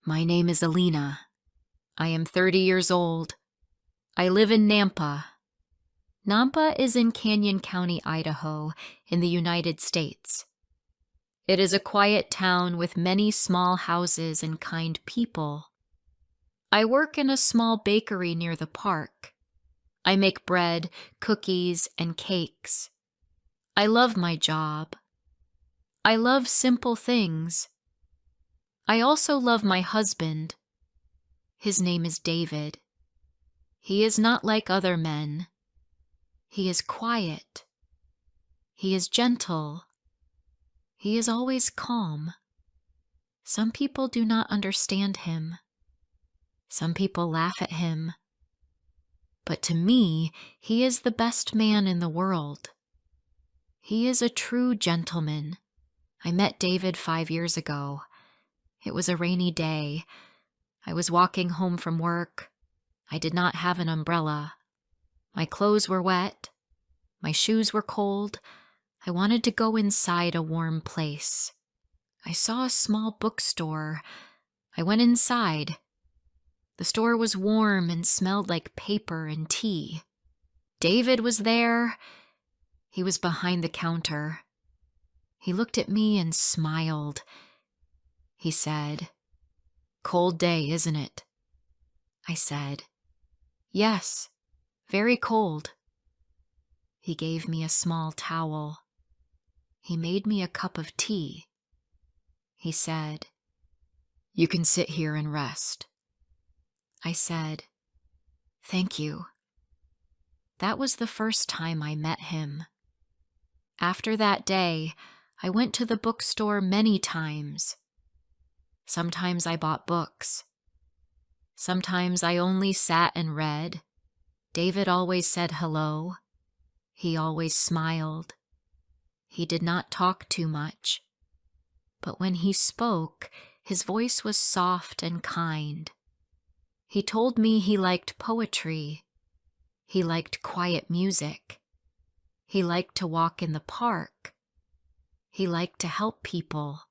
My name is Alina. I am 30 years old. I live in Nampa. Nampa is in Canyon County, Idaho, in the United States. It is a quiet town with many small houses and kind people. I work in a small bakery near the park. I make bread, cookies, and cakes. I love my job. I love simple things. I also love my husband. His name is David. He is not like other men. He is quiet. He is gentle. He is always calm. Some people do not understand him. Some people laugh at him. But to me, he is the best man in the world. He is a true gentleman. I met David 5 years ago. It was a rainy day. I was walking home from work. I did not have an umbrella. My clothes were wet. My shoes were cold. I wanted to go inside a warm place. I saw a small bookstore. I went inside. The store was warm and smelled like paper and tea. David was there. He was behind the counter. He looked at me and smiled. He said, "Cold day, isn't it?" I said, "Yes, very cold." He gave me a small towel. He made me a cup of tea. He said, "You can sit here and rest." I said, "Thank you." That was the first time I met him. After that day, I went to the bookstore many times. Sometimes I bought books. Sometimes I only sat and read. David always said hello. He always smiled. He did not talk too much. But when he spoke, his voice was soft and kind. He told me he liked poetry. He liked quiet music. He liked to walk in the park. He liked to help people.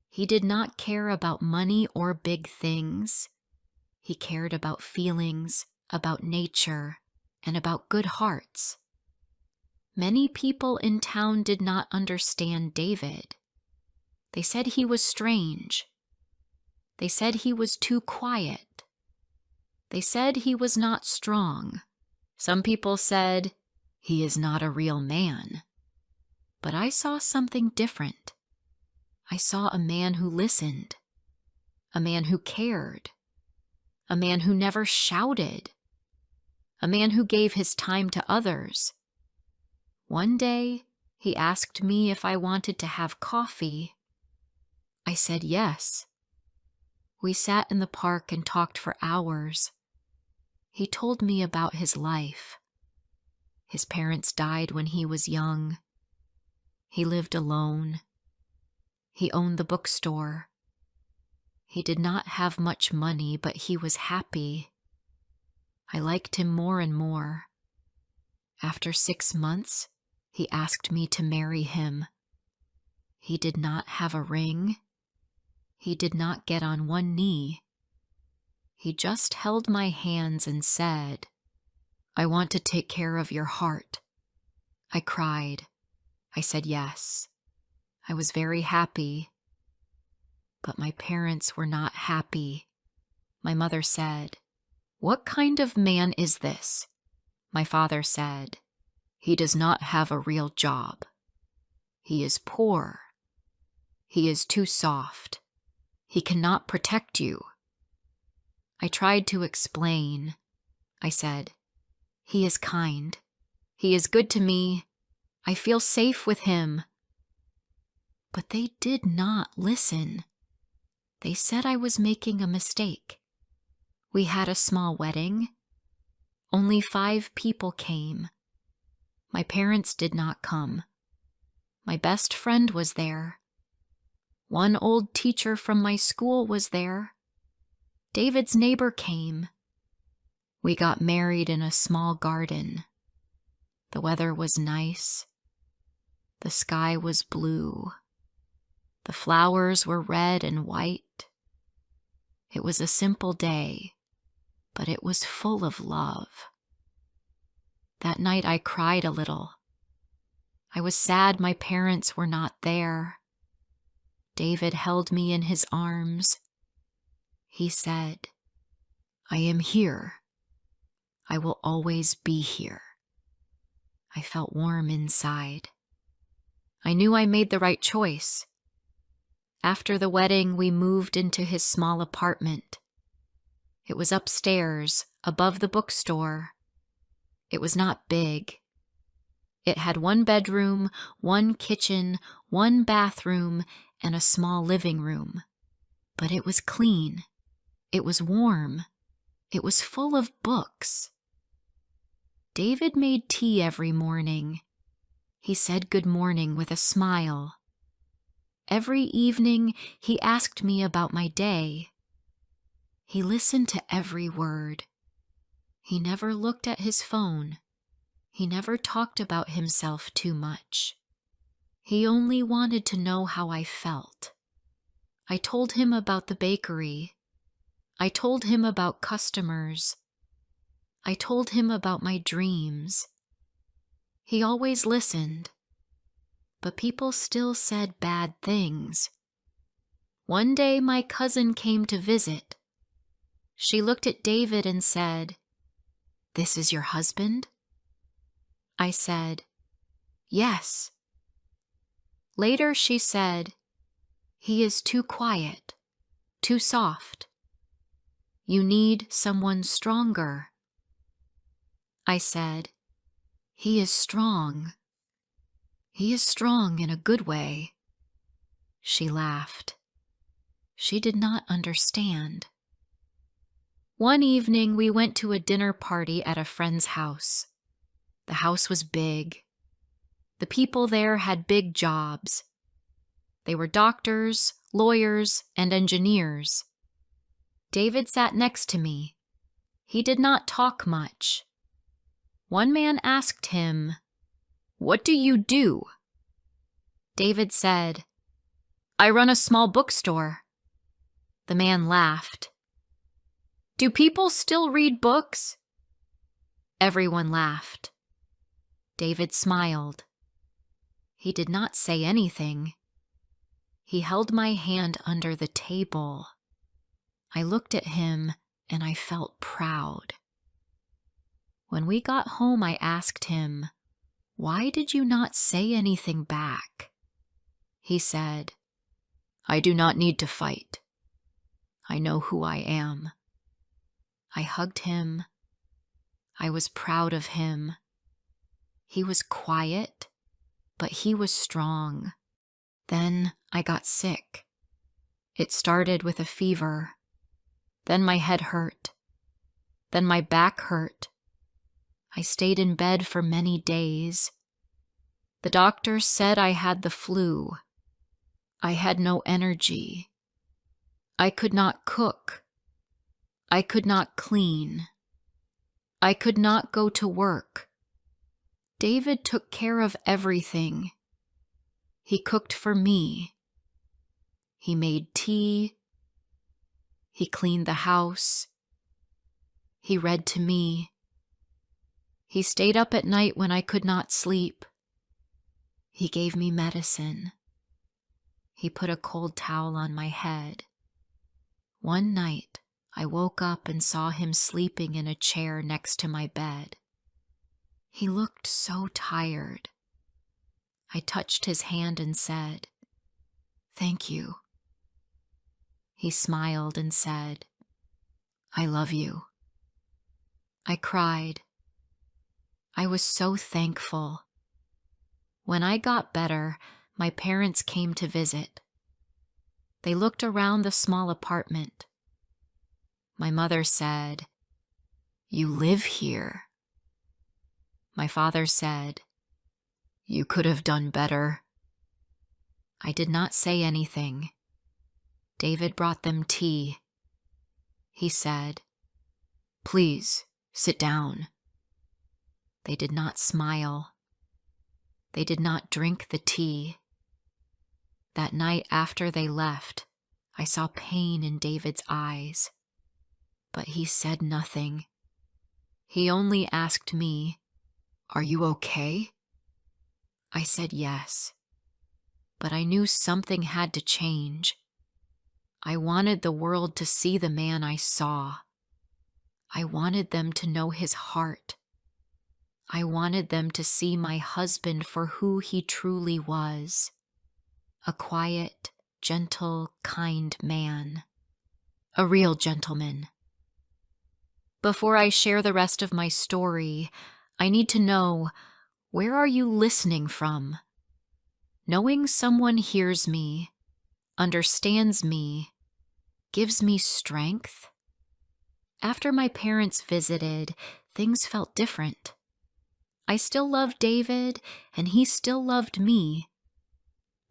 He did not care about money or big things. He cared about feelings, about nature, and about good hearts. Many people in town did not understand David. They said he was strange. They said he was too quiet. They said he was not strong. Some people said, "He is not a real man." But I saw something different. I saw a man who listened, a man who cared, a man who never shouted, a man who gave his time to others. One day, he asked me if I wanted to have coffee. I said yes. We sat in the park and talked for hours. He told me about his life. His parents died when he was young. He lived alone. He owned the bookstore. He did not have much money, but he was happy. I liked him more and more. After 6 months, he asked me to marry him. He did not have a ring. He did not get on one knee. He just held my hands and said, "I want to take care of your heart." I cried. I said yes. I was very happy. But my parents were not happy. My mother said, "What kind of man is this?" My father said, "He does not have a real job. He is poor. He is too soft. He cannot protect you." I tried to explain. I said, "He is kind. He is good to me. I feel safe with him." But they did not listen. They said I was making a mistake. We had a small wedding. Only 5 people came. My parents did not come. My best friend was there. One old teacher from my school was there. David's neighbor came. We got married in a small garden. The weather was nice. The sky was blue. The flowers were red and white. It was a simple day, but it was full of love. That night I cried a little. I was sad my parents were not there. David held me in his arms. He said, "I am here. I will always be here." I felt warm inside. I knew I made the right choice. After the wedding, we moved into his small apartment. It was upstairs, above the bookstore. It was not big. It had one bedroom, one kitchen, one bathroom, and a small living room. But it was clean. It was warm. It was full of books. David made tea every morning. He said good morning with a smile. Every evening, he asked me about my day. He listened to every word. He never looked at his phone. He never talked about himself too much. He only wanted to know how I felt. I told him about the bakery. I told him about customers. I told him about my dreams. He always listened, but people still said bad things. One day my cousin came to visit. She looked at David and said, "This is your husband?" I said, "Yes." Later she said, "He is too quiet, too soft. You need someone stronger." I said, "He is strong. He is strong in a good way." She laughed. She did not understand. One evening we went to a dinner party at a friend's house. The house was big. The people there had big jobs. They were doctors, lawyers, and engineers. David sat next to me. He did not talk much. One man asked him, "What do you do?" David said, "I run a small bookstore." The man laughed. "Do people still read books?" Everyone laughed. David smiled. He did not say anything. He held my hand under the table. I looked at him and I felt proud. When we got home, I asked him, "Why did you not say anything back?" He said, "I do not need to fight. I know who I am." I hugged him. I was proud of him. He was quiet, but he was strong. Then I got sick. It started with a fever. Then my head hurt. Then my back hurt. I stayed in bed for many days. The doctor said I had the flu. I had no energy. I could not cook. I could not clean. I could not go to work. David took care of everything. He cooked for me. He made tea. He cleaned the house. He read to me. He stayed up at night when I could not sleep. He gave me medicine. He put a cold towel on my head. One night, I woke up and saw him sleeping in a chair next to my bed. He looked so tired. I touched his hand and said, "Thank you." He smiled and said, "I love you." I cried. I was so thankful. When I got better, my parents came to visit. They looked around the small apartment. My mother said, "You live here." My father said, "You could have done better." I did not say anything. David brought them tea. He said, "Please, sit down." They did not smile. They did not drink the tea. That night after they left, I saw pain in David's eyes, but he said nothing. He only asked me, "Are you okay?" I said yes, but I knew something had to change. I wanted the world to see the man I saw. I wanted them to know his heart. I wanted them to see my husband for who he truly was, a quiet, gentle, kind man, a real gentleman. Before I share the rest of my story, I need to know, where are you listening from? Knowing someone hears me, understands me, gives me strength. After my parents visited, things felt different. I still loved David, and he still loved me,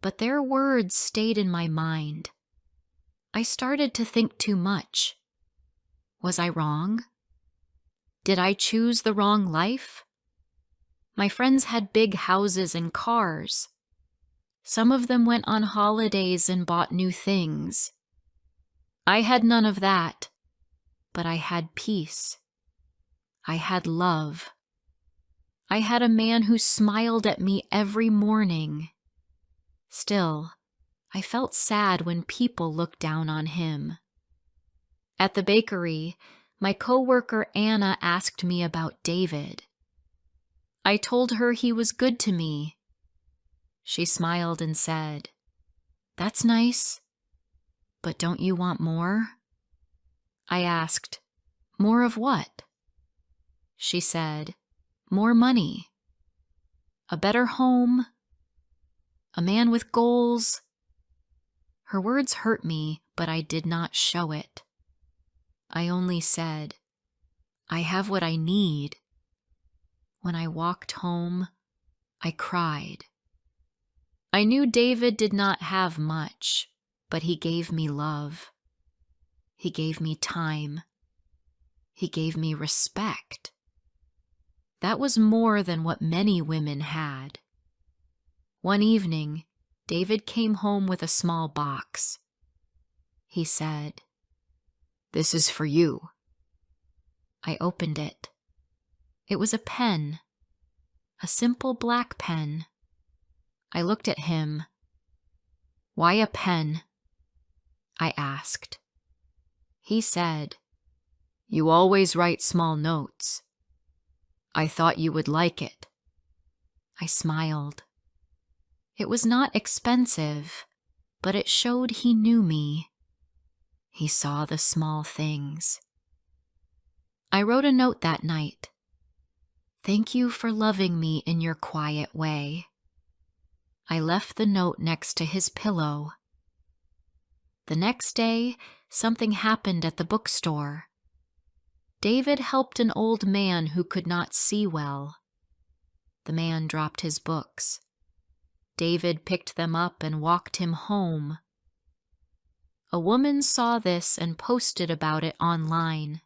but their words stayed in my mind. I started to think too much. Was I wrong? Did I choose the wrong life? My friends had big houses and cars. Some of them went on holidays and bought new things. I had none of that, but I had peace. I had love. I had a man who smiled at me every morning. Still, I felt sad when people looked down on him. At the bakery, my coworker Anna asked me about David. I told her he was good to me. She smiled and said, "That's nice, but don't you want more?" I asked, "More of what?" She said, "More money, a better home, a man with goals." Her words hurt me, but I did not show it. I only said, "I have what I need." When I walked home, I cried. I knew David did not have much, but he gave me love. He gave me time. He gave me respect. That was more than what many women had. One evening, David came home with a small box. He said, "This is for you." I opened it. It was a pen, a simple black pen. I looked at him. "Why a pen?" I asked. He said, "You always write small notes. I thought you would like it." I smiled. It was not expensive, but it showed he knew me. He saw the small things. I wrote a note that night. "Thank you for loving me in your quiet way." I left the note next to his pillow. The next day, something happened at the bookstore. David helped an old man who could not see well. The man dropped his books. David picked them up and walked him home. A woman saw this and posted about it online.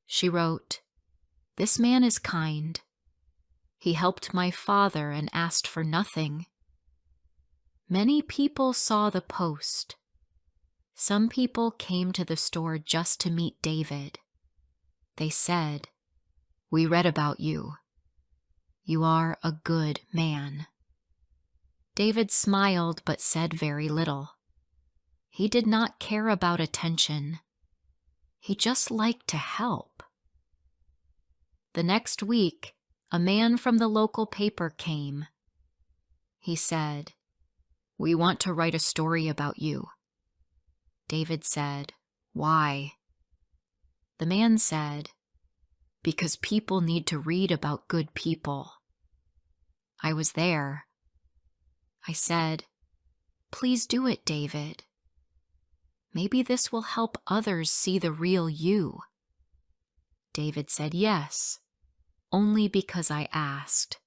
She wrote, "This man is kind. He helped my father and asked for nothing." Many people saw the post. Some people came to the store just to meet David. They said, "We read about you. You are a good man." David smiled but said very little. He did not care about attention. He just liked to help. The next week, a man from the local paper came. He said, "We want to write a story about you." David said, "Why?" The man said, "Because people need to read about good people." I was there. I said, "Please do it, David. Maybe this will help others see the real you." David said yes, only because I asked.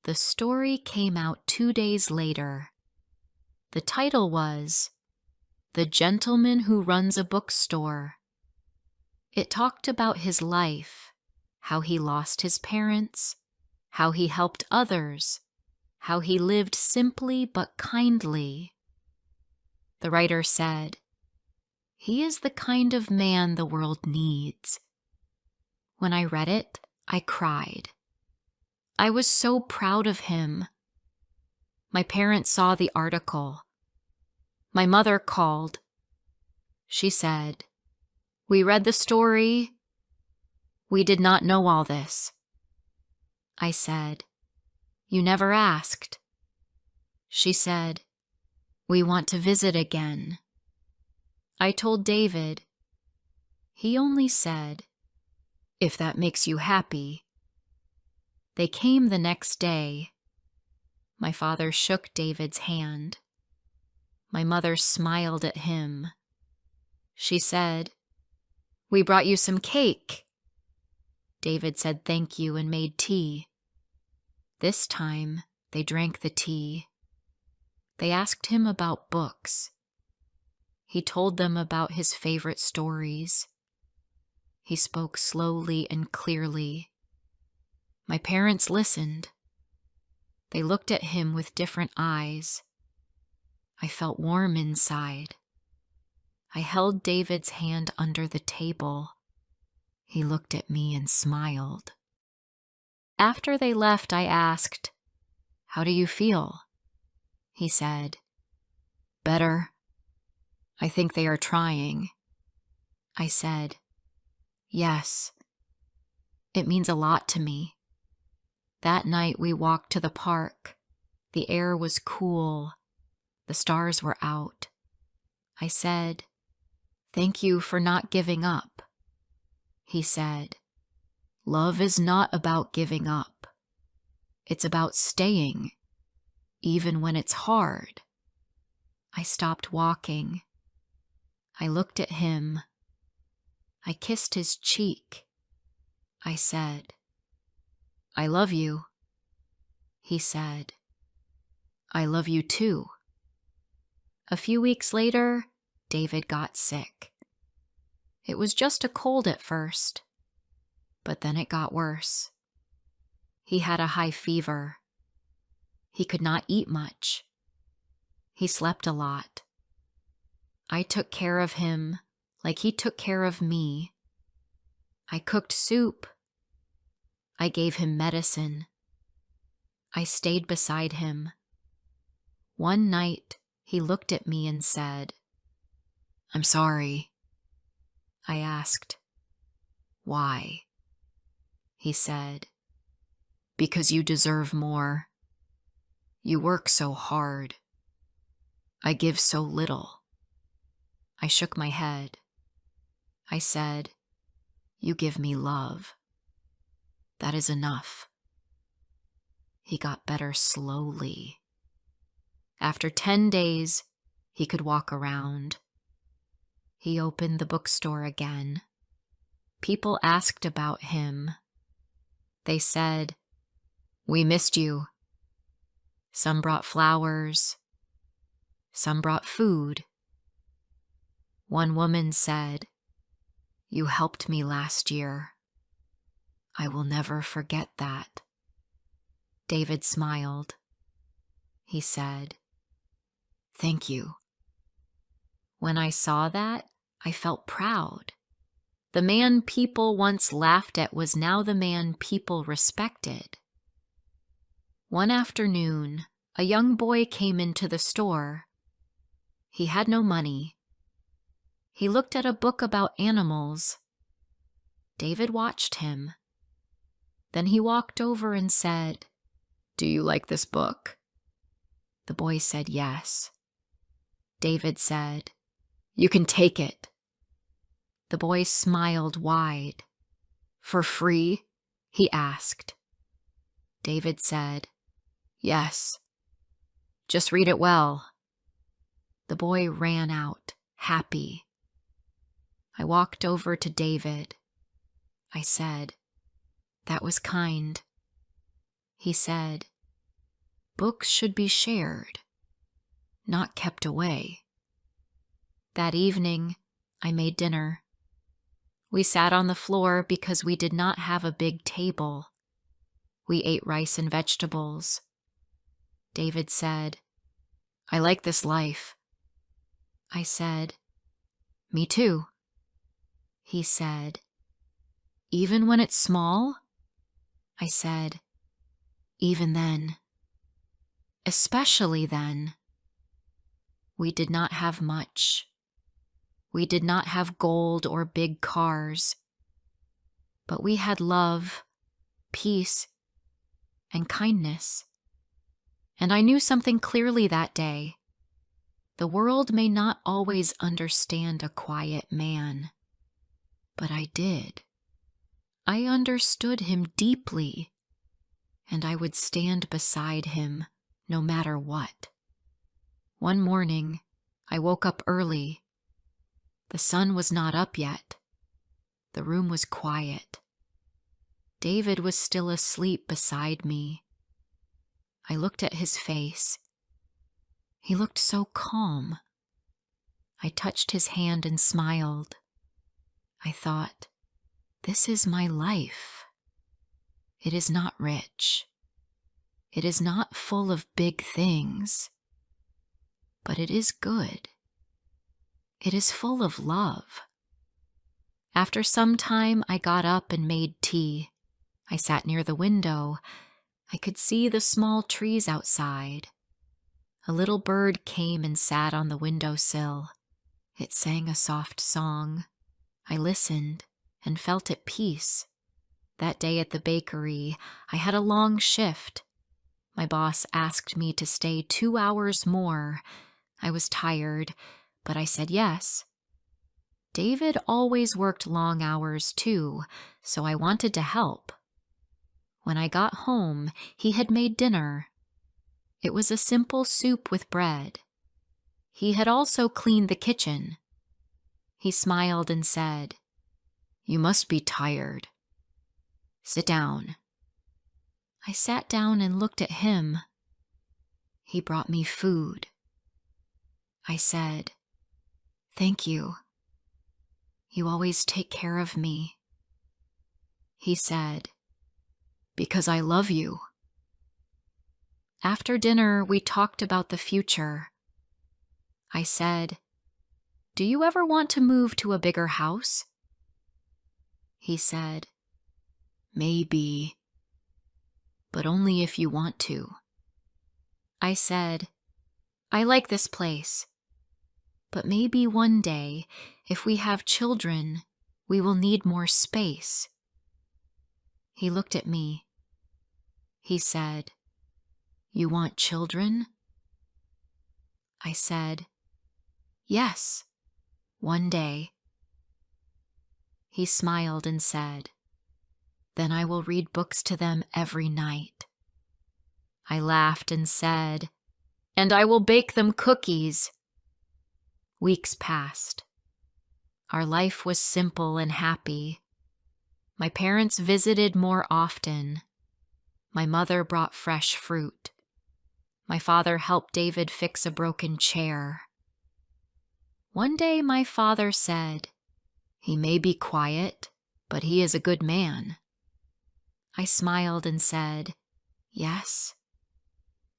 The story came out 2 days later. The title was "The Gentleman Who Runs a Bookstore." It talked about his life, how he lost his parents, how he helped others, how he lived simply but kindly. The writer said, "He is the kind of man the world needs." When I read it, I cried. I was so proud of him. My parents saw the article. My mother called. She said, "We read the story. We did not know all this." I said, "You never asked." She said, "We want to visit again." I told David. He only said, "If that makes you happy." They came the next day. My father shook David's hand. My mother smiled at him. She said, "We brought you some cake." David said thank you and made tea. This time, they drank the tea. They asked him about books. He told them about his favorite stories. He spoke slowly and clearly. My parents listened. They looked at him with different eyes. I felt warm inside. I held David's hand under the table. He looked at me and smiled. After they left, I asked, "How do you feel?" He said, "Better. I think they are trying." I said, "Yes. It means a lot to me." That night we walked to the park. The air was cool. The stars were out. I said, "Thank you for not giving up." He said, "Love is not about giving up. It's about staying, even when it's hard." I stopped walking. I looked at him. I kissed his cheek. I said, "I love you." He said, "I love you too." A few weeks later, David got sick. It was just a cold at first, but then it got worse. He had a high fever. He could not eat much. He slept a lot. I took care of him like he took care of me. I cooked soup. I gave him medicine. I stayed beside him. One night, he looked at me and said, "I'm sorry." I asked, "Why?" He said, "Because you deserve more. You work so hard. I give so little." I shook my head. I said, "You give me love. That is enough." He got better slowly. After 10 days, he could walk around. He opened the bookstore again. People asked about him. They said, "We missed you." Some brought flowers. Some brought food. One woman said, "You helped me last year. I will never forget that." David smiled. He said, "Thank you." When I saw that, I felt proud. The man people once laughed at was now the man people respected. One afternoon, a young boy came into the store. He had no money. He looked at a book about animals. David watched him. Then he walked over and said, "Do you like this book?" The boy said yes. David said, "You can take it." The boy smiled wide. "For free?" he asked. David said, "Yes. Just read it well." The boy ran out, happy. I walked over to David. I said, "That was kind." He said, "Books should be shared, not kept away." That evening, I made dinner. We sat on the floor because we did not have a big table. We ate rice and vegetables. David said, "I like this life." I said, "Me too." He said, "Even when it's small?" I said, "Even then. Especially then." We did not have much. We did not have gold or big cars. But we had love, peace, and kindness. And I knew something clearly that day. The world may not always understand a quiet man, but I did. I understood him deeply, and I would stand beside him no matter what. One morning, I woke up early. The sun was not up yet. The room was quiet. David was still asleep beside me. I looked at his face. He looked so calm. I touched his hand and smiled. I thought, this is my life. It is not rich. It is not full of big things. But it is good. It is full of love. After some time, I got up and made tea. I sat near the window. I could see the small trees outside. A little bird came and sat on the windowsill. It sang a soft song. I listened and felt at peace. That day at the bakery, I had a long shift. My boss asked me to stay 2 hours more. I was tired, but I said yes. David always worked long hours too, so I wanted to help. When I got home, he had made dinner. It was a simple soup with bread. He had also cleaned the kitchen. He smiled and said, "You must be tired. Sit down." I sat down and looked at him. He brought me food. I said, "Thank you. You always take care of me." He said, "Because I love you." After dinner, we talked about the future. I said, "Do you ever want to move to a bigger house?" He said, "Maybe, but only if you want to." I said, "I like this place, but maybe one day, if we have children, we will need more space." He looked at me. He said, "You want children?" I said, "Yes, one day." He smiled and said, "Then I will read books to them every night." I laughed and said, "And I will bake them cookies." Weeks passed. Our life was simple and happy. My parents visited more often. My mother brought fresh fruit. My father helped David fix a broken chair. One day my father said, "He may be quiet, but he is a good man." I smiled and said, "Yes,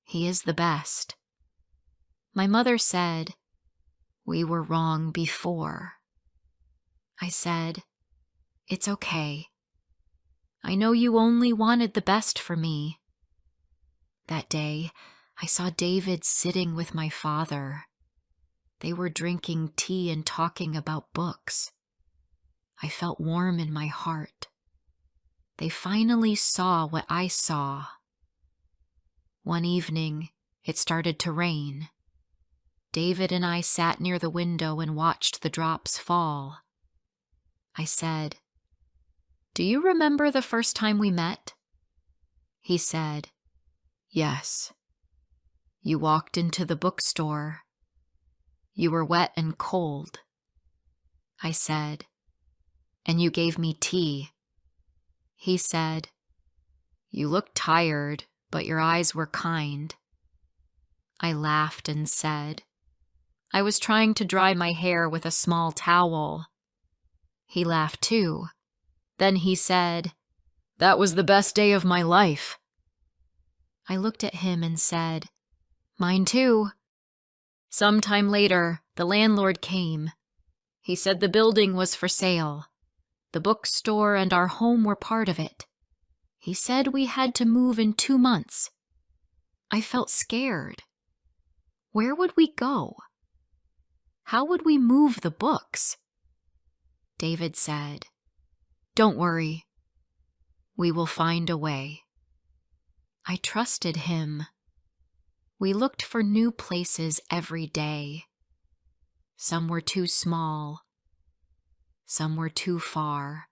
he is the best." My mother said, "We were wrong before." I said, "It's okay. I know you only wanted the best for me." That day, I saw David sitting with my father. They were drinking tea and talking about books. I felt warm in my heart. They finally saw what I saw. One evening, it started to rain. David and I sat near the window and watched the drops fall. I said, "Do you remember the first time we met?" He said, "Yes. You walked into the bookstore. You were wet and cold." I said, "And you gave me tea." He said, "You looked tired, but your eyes were kind." I laughed and said, "I was trying to dry my hair with a small towel." He laughed too. Then he said, "That was the best day of my life." I looked at him and said, "Mine too." Sometime later, the landlord came. He said the building was for sale. The bookstore and our home were part of it. He said we had to move in 2 months. I felt scared. Where would we go? How would we move the books? David said, "Don't worry. We will find a way." I trusted him. We looked for new places every day. Some were too small. Some were too far.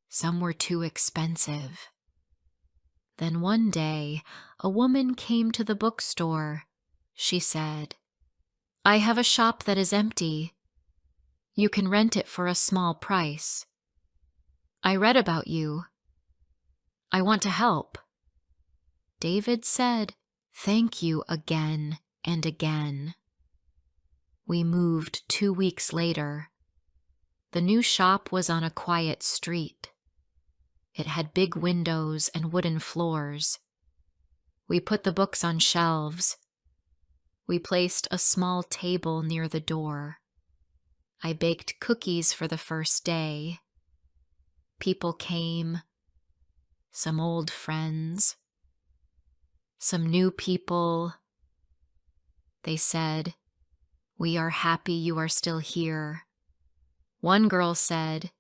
Some were too expensive. Then one day, a woman came to the bookstore. She said, "I have a shop that is empty. You can rent it for a small price. I read about you. I want to help." David said, "Thank you" again and again. We moved 2 weeks later. The new shop was on a quiet street. It had big windows and wooden floors. We put the books on shelves. We placed a small table near the door. I baked cookies for the first day. People came, some old friends, some new people. They said, "We are happy you are still here." One girl said,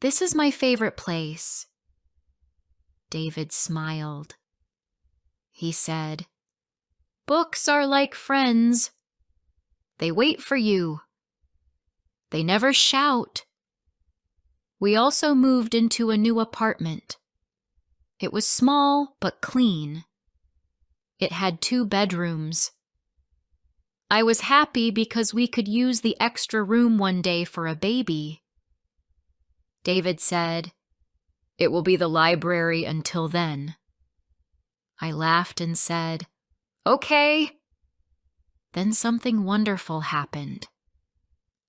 "This is my favorite place." David smiled. He said, "Books are like friends. They wait for you. They never shout." We also moved into a new apartment. It was small but clean. It had 2 bedrooms. I was happy because we could use the extra room one day for a baby. David said, "It will be the library until then." I laughed and said, "Okay." Then something wonderful happened.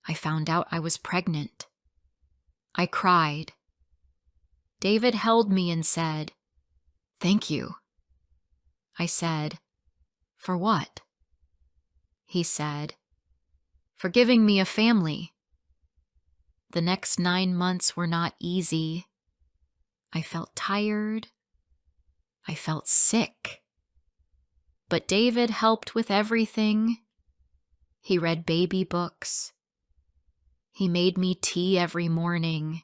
I found out I was pregnant. I cried. David held me and said, "Thank you." I said, "For what?" He said, "For giving me a family." The next 9 months were not easy. I felt tired. I felt sick. But David helped with everything. He read baby books. He made me tea every morning.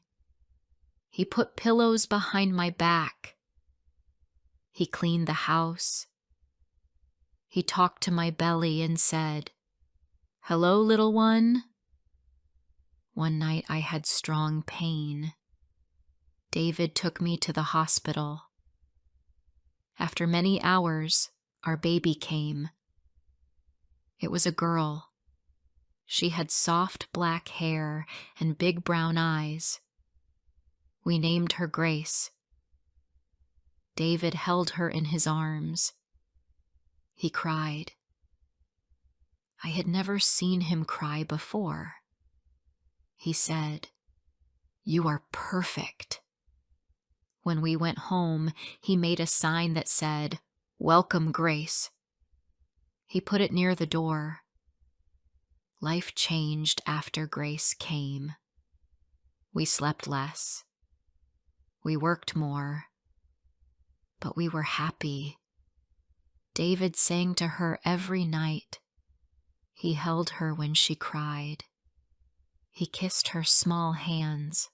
He put pillows behind my back. He cleaned the house. He talked to my belly and said, "Hello, little one." One night I had strong pain. David took me to the hospital. After many hours, our baby came. It was a girl. She had soft black hair and big brown eyes. We named her Grace. David held her in his arms. He cried. I had never seen him cry before. He said, "You are perfect." When we went home, he made a sign that said, "Welcome, Grace." He put it near the door. Life changed after Grace came. We slept less. We worked more. But we were happy. David sang to her every night. He held her when she cried. He kissed her small hands.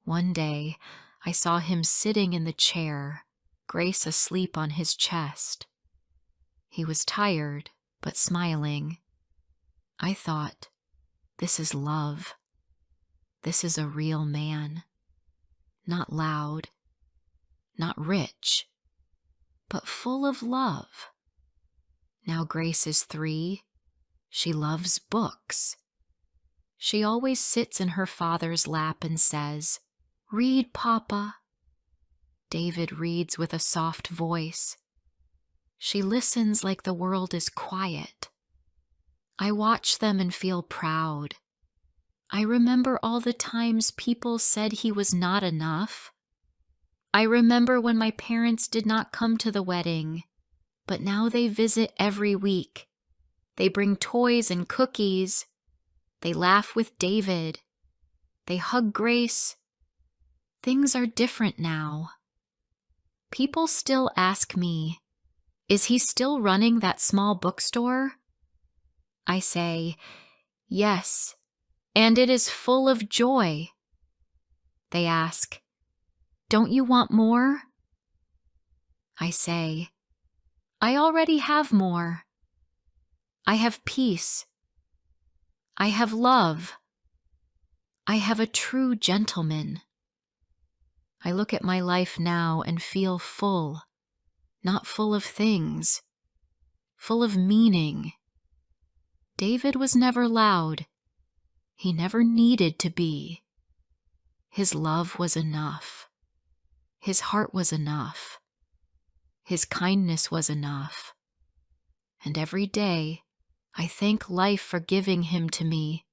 One day, I saw him sitting in the chair, Grace asleep on his chest. He was tired, but smiling. I thought, this is love. This is a real man. Not loud, not rich, but full of love. Now Grace is 3. She loves books. She always sits in her father's lap and says, "Read, Papa." David reads with a soft voice. She listens like the world is quiet. I watch them and feel proud. I remember all the times people said he was not enough. I remember when my parents did not come to the wedding, but now they visit every week. They bring toys and cookies. They laugh with David. They hug Grace. Things are different now. People still ask me, is he still running that small bookstore? I say, yes, and it is full of joy. They ask, don't you want more? I say, I already have more. I have peace. I have love. I have a true gentleman. I look at my life now and feel full, not full of things, full of meaning. David was never loud. He never needed to be. His love was enough. His heart was enough. His kindness was enough. And every day, I thank life for giving him to me